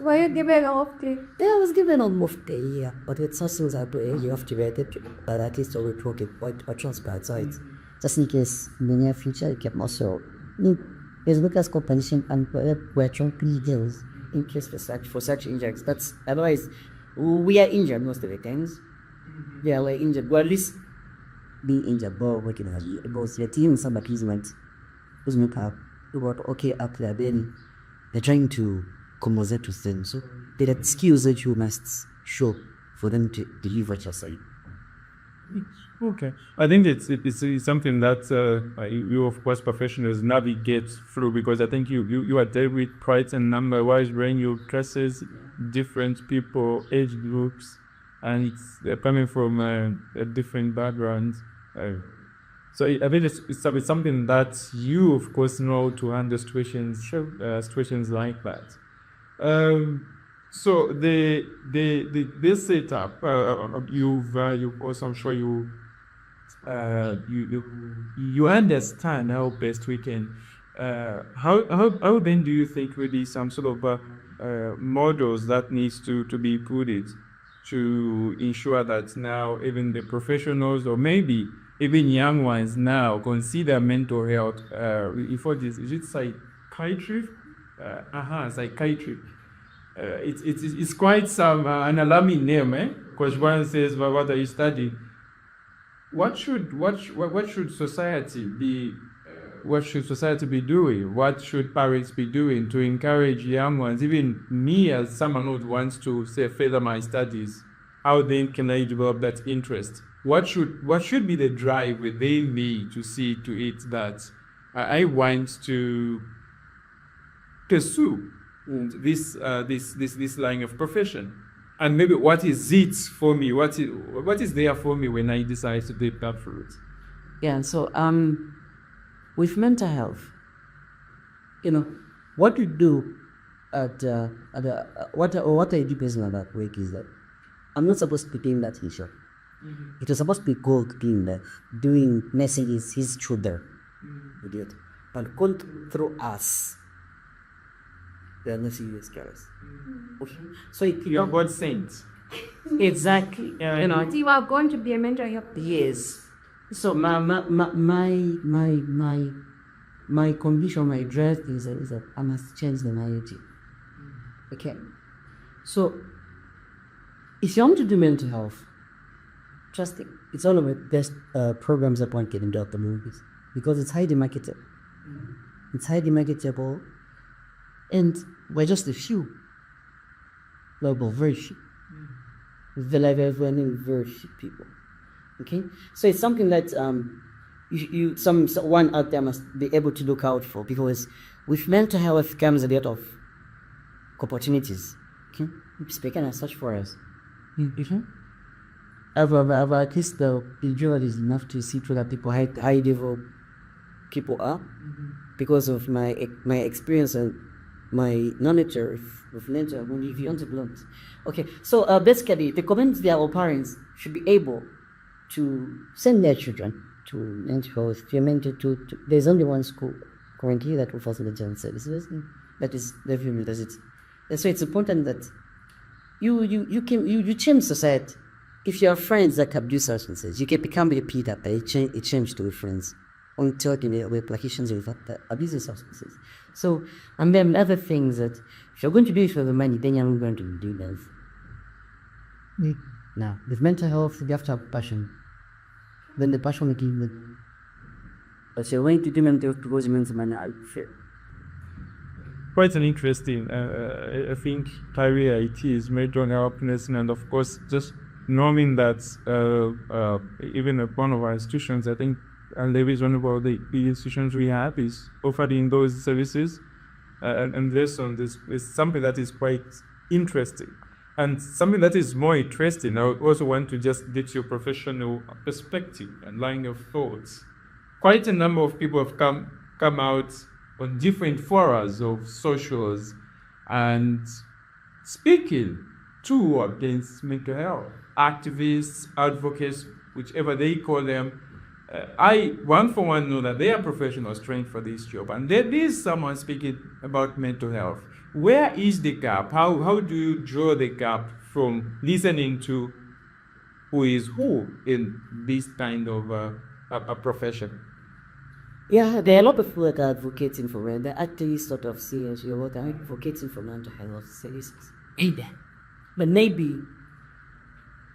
Were you given off day? Yeah, I was given on off day, yeah. But with such things I put you have to wait it. But at least I will talk it quite transparent. So it's just in case in the near future you keep also there's Lucas compensation and we're trying to deals in case for such injuries. That's otherwise we are injured most of the times. Yeah, we're injured. Well, at least being injured, but working hard. Because the team somebody who's not up, okay up there, then they're trying to compensate to them. So there are skills that you must show for them to deliver your side. Okay. I think it's something that you, of course, professionals navigate through, because I think you are there with quite a number wise range of classes, different people, age groups, and it's coming from different backgrounds. I think it's something that you, of course, know to handle situations like that. So this setup, you've also, I'm sure you understand how best we can. How then do you think really some sort of models that needs to be put it to ensure that now even the professionals, or maybe even young ones now, consider mental health before this? Is it psychiatry? Psychiatry. It's quite an alarming name, eh? Because one says, well, what are you studying? What should society be? What should society be doing? What should parents be doing to encourage young ones? Even me, as someone who wants to say further my studies, how then can I develop that interest? What should be the drive within me to see to it that I want to pursue this line of profession? And maybe what is it for me? What is there for me when I decide to take that route? Yeah, so with mental health, what we do what I do personally at work is that I'm not supposed to be doing that issue. It was supposed to be God being there, doing nursing is his children. But going through us, they are not serious carers. Okay. So You are God sent. Exactly. You are going to be a mentor here. Yes. So my condition, my drive is that I must change the narrative. Okay. So if you want to do mental health, trust it. It's one of the best programs that one can do at the movies, because it's highly marketable. It's highly marketable, and we're just a few. Global, very few. Very few people. Okay, so it's something that someone out there must be able to look out for, because with mental health comes a lot of opportunities. Okay, speaking as such for us. I've at least the visual is enough to see through that people high level people are, because of my experience and my knowledge of mental health. If you want to blunt. Okay, so basically the communities, their parents should be able to send their children to mental health. If you're mental there's only one school currently that offers mental health services. That is the university. And so it's important that you change society. If you have friends that abuse substances, you can become a peer, but it change to friends until the applications of abusing substances. So, and then other things that if you're going to do it for the money, then you're not going to do that. Now, with mental health, you have to have passion. Then the passion will give you. But you're going to do mental health because you mean the money, I fear. Quite an interesting, I think, career it is, mental happiness, and of course, just knowing that even at one of our institutions, I think Levi is one of the institutions we have, is offering those services, and this on this is something that is quite interesting. And something that is more interesting, I also want to just get your professional perspective and line of thoughts. Quite a number of people have come out on different forums of socials and speaking to against mental health, activists, advocates, whichever they call them. I, one for one, know that they are professionals trained for this job, and there is someone speaking about mental health. Where is the gap? How do you draw the gap from listening to who is who in this kind of a profession? Yeah, there are a lot of people that are advocating for it. They're actually sort of serious about they're advocating for mental health services. But maybe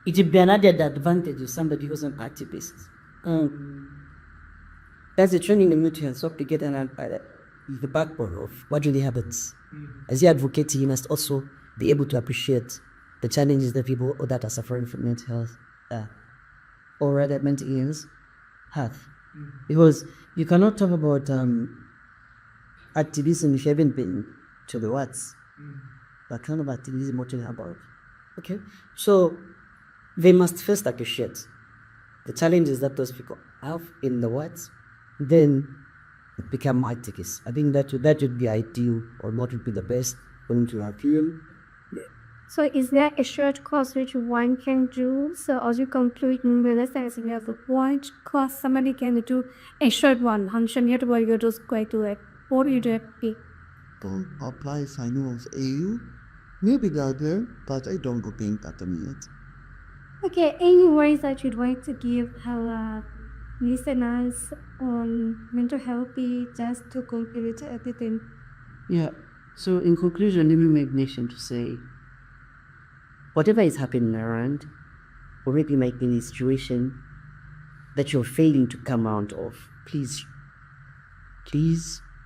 it would be an added advantage of somebody who's an activist. That's the training in mental health, so to get an by the backbone of what really happens. As you advocate, you must also be able to appreciate the challenges that people that are suffering from mental health. or rather mental illness have. Because you cannot talk about activism if you haven't been to the wards. What kind of activism what you about? Okay, so they must first appreciate the challenges that those people have in the wards, then become activists. I think that would be ideal, or what would be the best for them to appeal. So is there a short course which one can do? So as you conclude, let's say you have one course, somebody can do a short one. Yet while you're just going to it, what do you do? Don't apply sign of AU. Maybe out there, but I don't think at the minute. Okay, any words that you'd like to give our listeners on mental health, just to conclude everything? Yeah. So in conclusion, let me make mention to say, whatever is happening around, or maybe might be in a situation that you're failing to come out of, please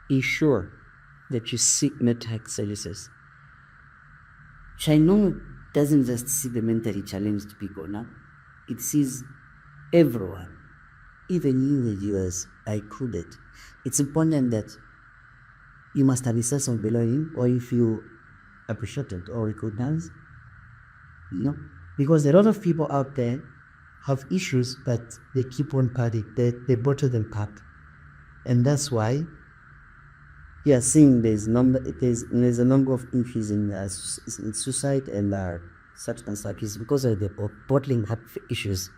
ensure that you seek mental health services. China doesn't just see the mentally challenged people now. It sees everyone, even you and yours are included. It's important that you must have a sense of belonging, or you feel appreciated or recognized. Because a lot of people out there have issues, but they keep on partying. They bottle them up, and that's why you are seeing there's a number of increase in suicide and substance abuse because of the bottling up issues.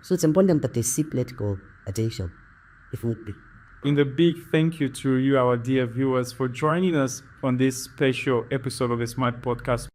So it's important that they seek political attention, if not be. And a big thank you to you, our dear viewers, for joining us on this special episode of the Smart Podcast.